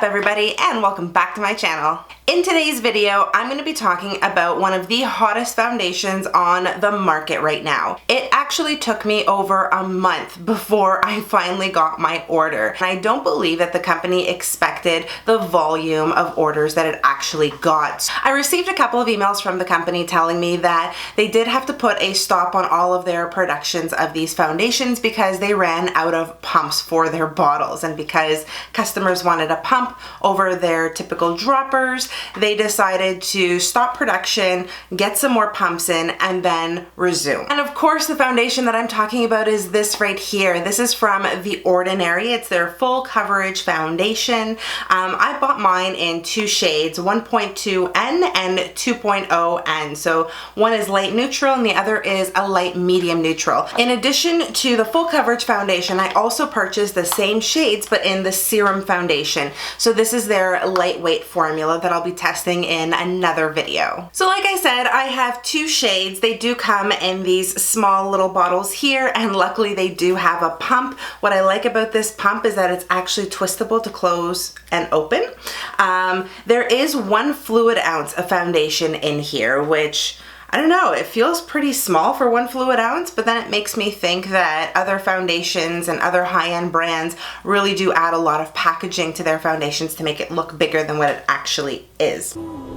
everybody, and welcome back to my channel. In today's video, I'm going to be talking about one of the hottest foundations on the market right now. It actually took me over a month before I finally got my order. And I don't believe that the company expected the volume of orders that it actually got. I received a couple of emails from the company telling me that they did have to put a stop on all of their productions of these foundations because they ran out of pumps for their bottles, and because customers wanted a pump over their typical droppers, they decided to stop production, get some more pumps in, and then resume. And of course, the foundation that I'm talking about is this right here. This is from The Ordinary. It's their full coverage foundation. I bought mine in two shades, 1.2N and 2.0N. So one is light neutral and the other is a light medium neutral. In addition to the full coverage foundation, I also purchased the same shades but in the serum foundation. So this is their lightweight formula that I'll be testing in another video. So like I said, I have two shades. They do come in these small little bottles here, and luckily they do have a pump. What I like about this pump is that it's actually twistable to close and open. There is 1 fluid ounce of foundation in here, which I don't know, it feels pretty small for 1 fluid ounce, but then it makes me think that other foundations and other high-end brands really do add a lot of packaging to their foundations to make it look bigger than what it actually is.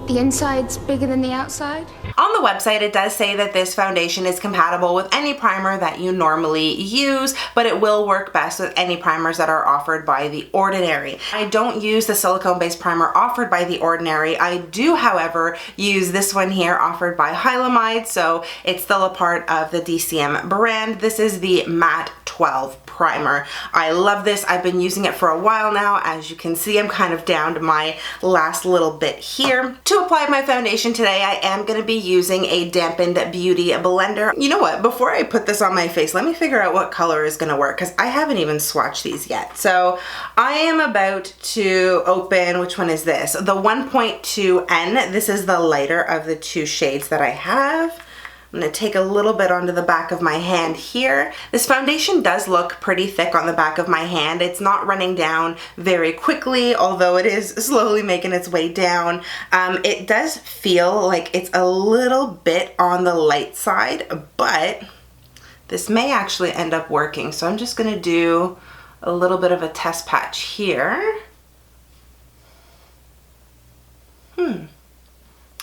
The inside's bigger than the outside? On the website, it does say that this foundation is compatible with any primer that you normally use, but it will work best with any primers that are offered by The Ordinary. I don't use the silicone-based primer offered by The Ordinary. I do, however, use this one here offered by Hylamide, so it's still a part of the DCM brand. This is the Matte 12 primer. I love this. I've been using it for a while now. As you can see, I'm kind of down to my last little bit here. To apply my foundation today, I am going to be using a dampened beauty blender. You know what? Before I put this on my face, let me figure out what color is going to work, because I haven't even swatched these yet. So I am about to open, which one is this? The 1.2N. This is the lighter of the two shades that I have. I'm going to take a little bit onto the back of my hand here. This foundation does look pretty thick on the back of my hand. It's not running down very quickly, although it is slowly making its way down. It does feel like it's a little bit on the light side, but this may actually end up working. So I'm just going to do a little bit of a test patch here.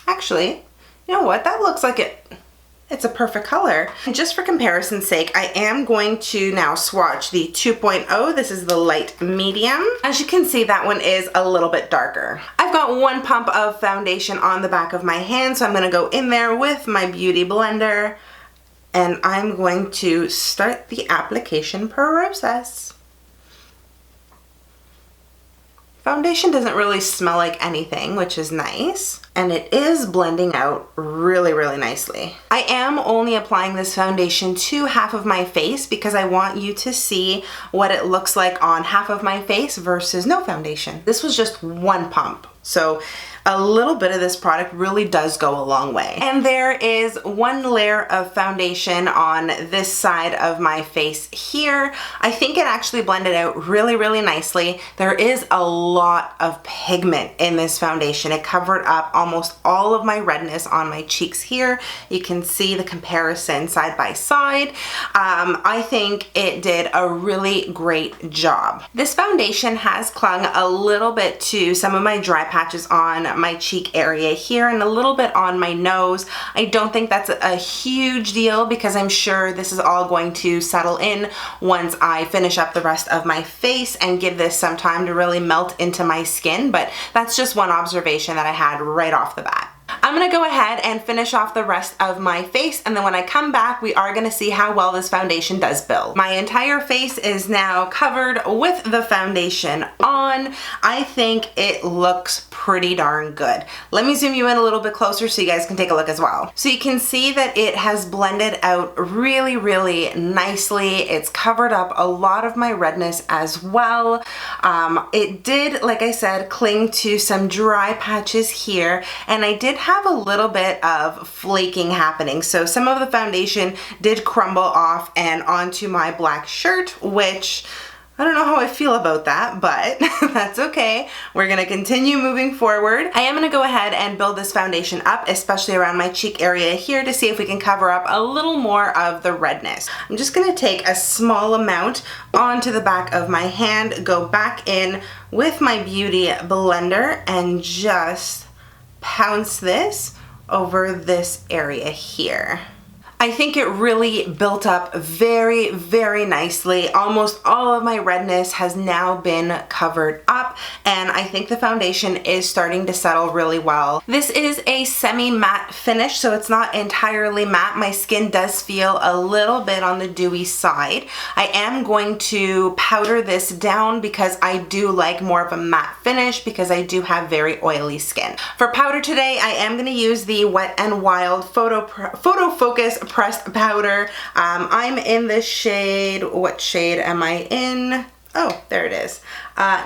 Actually, you know what? That looks like it's a perfect color. And just for comparison's sake, I am going to now swatch the 2.0. This is the light medium. As you can see, that one is a little bit darker. I've got 1 pump of foundation on the back of my hand, so I'm gonna go in there with my beauty blender, and I'm going to start the application process. Foundation doesn't really smell like anything, which is nice. And it is blending out really, really nicely. I am only applying this foundation to half of my face because I want you to see what it looks like on half of my face versus no foundation. This was just 1 pump. So a little bit of this product really does go a long way. And there is 1 layer of foundation on this side of my face here. I think it actually blended out really, really nicely. There is a lot of pigment in this foundation. It covered up almost all of my redness on my cheeks here. You can see the comparison side by side. I think it did a really great job. This foundation has clung a little bit to some of my dry patches on my cheek area here and a little bit on my nose. I don't think that's a huge deal because I'm sure this is all going to settle in once I finish up the rest of my face and give this some time to really melt into my skin, but that's just one observation that I had right off the bat. I'm gonna go ahead and finish off the rest of my face, and then when I come back, we are gonna see how well this foundation does build. My entire face is now covered with the foundation on. I think it looks pretty darn good. Let me zoom you in a little bit closer so you guys can take a look as well. So you can see that it has blended out really, really nicely. It's covered up a lot of my redness as well. It did, like I said, cling to some dry patches here, and I did have a little bit of flaking happening. So some of the foundation did crumble off and onto my black shirt, which I don't know how I feel about that, but that's okay. We're gonna continue moving forward. I am gonna go ahead and build this foundation up, especially around my cheek area here, to see if we can cover up a little more of the redness. I'm just gonna take a small amount onto the back of my hand, go back in with my beauty blender, and just pounce this over this area here. I think it really built up very, very nicely. Almost all of my redness has now been covered up, and I think the foundation is starting to settle really well. This is a semi-matte finish, so it's not entirely matte. My skin does feel a little bit on the dewy side. I am going to powder this down because I do like more of a matte finish because I do have very oily skin. For powder today, I am going to use the Wet n Wild Photo Focus pressed powder. I'm in this shade, what shade am I in? Oh, there it is.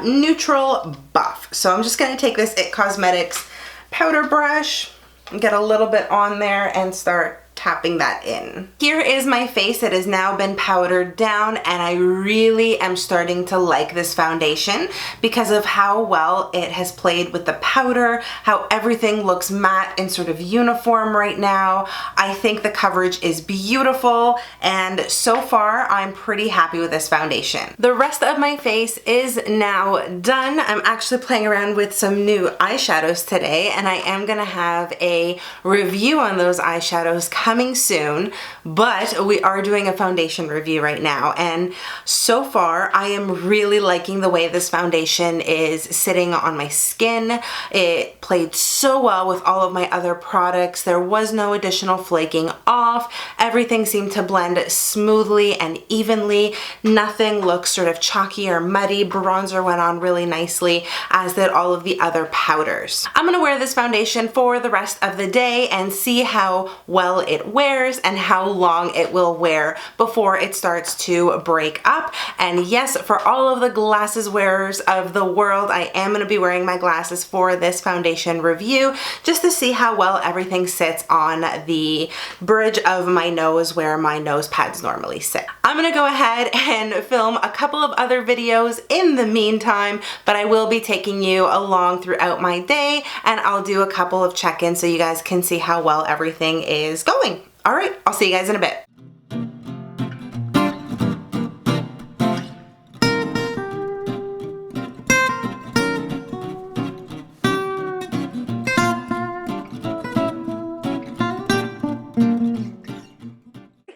Neutral Buff. So I'm just gonna take this IT Cosmetics powder brush and get a little bit on there and start tapping that in. Here is my face. It has now been powdered down, and I really am starting to like this foundation because of how well it has played with the powder, how everything looks matte and sort of uniform right now. I think the coverage is beautiful, and so far I'm pretty happy with this foundation. The rest of my face is now done. I'm actually playing around with some new eyeshadows today, and I am gonna have a review on those eyeshadows coming soon, but we are doing a foundation review right now, and so far I am really liking the way this foundation is sitting on my skin. It played so well with all of my other products. There was no additional flaking off. Everything seemed to blend smoothly and evenly. Nothing looks sort of chalky or muddy. Bronzer went on really nicely, as did all of the other powders. I'm gonna wear this foundation for the rest of the day and see how well it wears and how long it will wear before it starts to break up. And yes, for all of the glasses wearers of the world, I am going to be wearing my glasses for this foundation review just to see how well everything sits on the bridge of my nose where my nose pads normally sit. I'm going to go ahead and film a couple of other videos in the meantime, but I will be taking you along throughout my day, and I'll do a couple of check-ins so you guys can see how well everything is going. All right, I'll see you guys in a bit.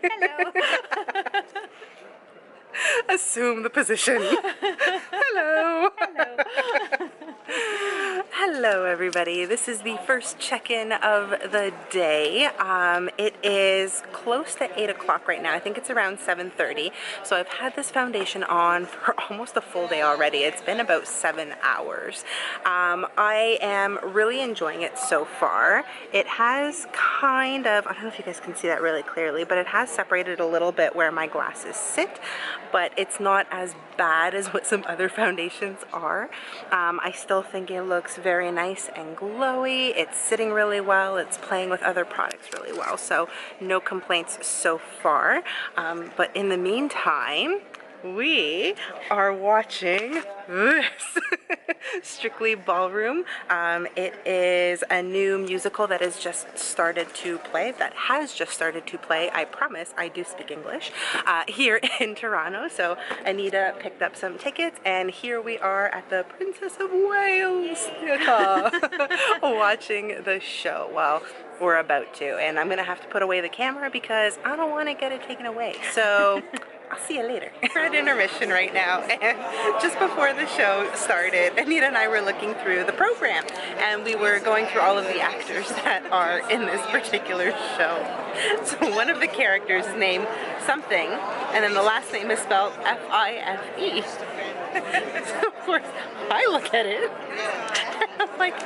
Hello. Assume the position. Hello. Hello. Hello everybody. This is the first check-in of the day. It is close to 8 o'clock right now. I think it's around 7:30. So I've had this foundation on for almost a full day already. It's been about 7 hours. I am really enjoying it so far. It has kind of, I don't know if you guys can see that really clearly, but it has separated a little bit where my glasses sit, but it's not as bad as what some other foundations are. I still think it looks very nice and glowy. It's sitting really well. It's playing with other products really well. So no complaints so far. But in the meantime, we are watching this Strictly Ballroom. It is a new musical that has just started to play, I promise I do speak English, here in Toronto. So Anita picked up some tickets, and here we are at the Princess of Wales Theatre watching the show. Well, we're about to, and I'm gonna have to put away the camera because I don't want to get it taken away. So I'll see you later. We're at intermission right now, and just before the show started, Anita and I were looking through the program, and we were going through all of the actors that are in this particular show. So one of the characters is named something, and then the last name is spelled F-I-F-E. So of course, I look at it, and I'm like,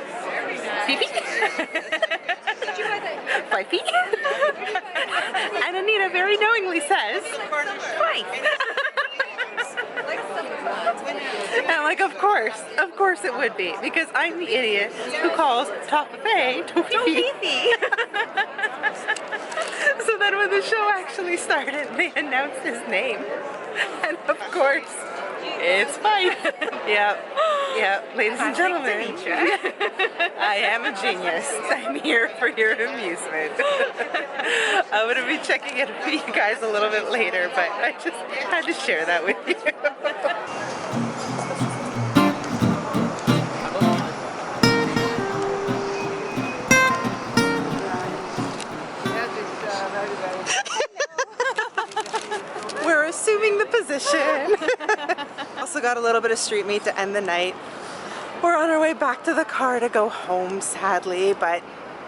Fifi? Fifi? And Anita very knowingly says, "Hi." And I'm like, of course it would be, because I'm the idiot who calls Tofifi Tofifi. So then when the show actually started, they announced his name, and of course It's fine. Yep, ladies and gentlemen. I am a genius. I'm here for your amusement. I'm gonna be checking in with you guys a little bit later, but I just had to share that with you. We're assuming the position. Also got a little bit of street meat to end the night. We're on our way back to the car to go home, sadly, but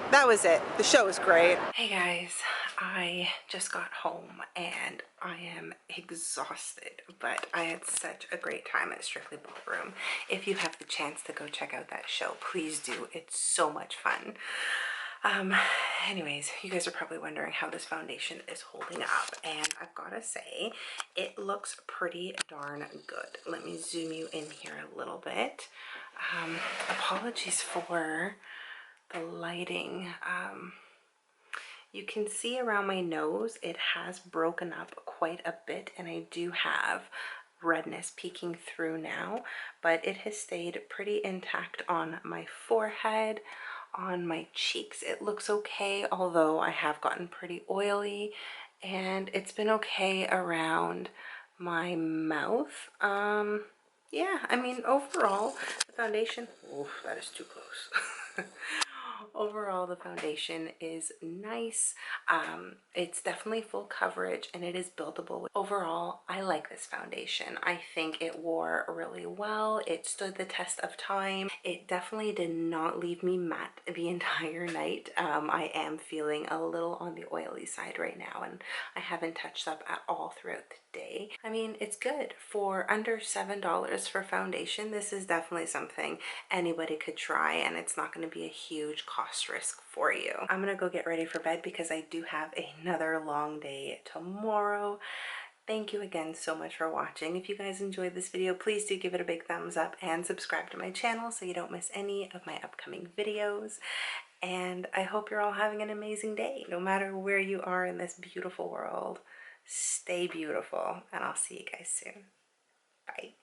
that was it. The show was great. Hey guys, I just got home and I am exhausted, but I had such a great time at Strictly Ballroom. If you have the chance to go check out that show, please do. It's so much fun. Anyways, you guys are probably wondering how this foundation is holding up, and I've gotta say, it looks pretty darn good. Let me zoom you in here a little bit. Apologies for the lighting. You can see around my nose, it has broken up quite a bit, and I do have redness peeking through now, but it has stayed pretty intact on my forehead. On my cheeks it looks okay, although I have gotten pretty oily, and it's been okay around my mouth. Yeah, I mean, overall the foundation, oh, that is too close. Overall the foundation is nice. It's definitely full coverage and it is buildable. Overall, I like this foundation. I think it wore really well. It stood the test of time. It definitely did not leave me matte the entire night. I am feeling a little on the oily side right now, and I haven't touched up at all throughout the day. I mean, it's good for under $7 for foundation. This is definitely something anybody could try, and it's not going to be a huge cost risk for you. I'm gonna go get ready for bed because I do have another long day tomorrow. Thank you again so much for watching. If you guys enjoyed this video, please do give it a big thumbs up and subscribe to my channel so you don't miss any of my upcoming videos. And I hope you're all having an amazing day, no matter where you are in this beautiful world. Stay beautiful, and I'll see you guys soon. Bye.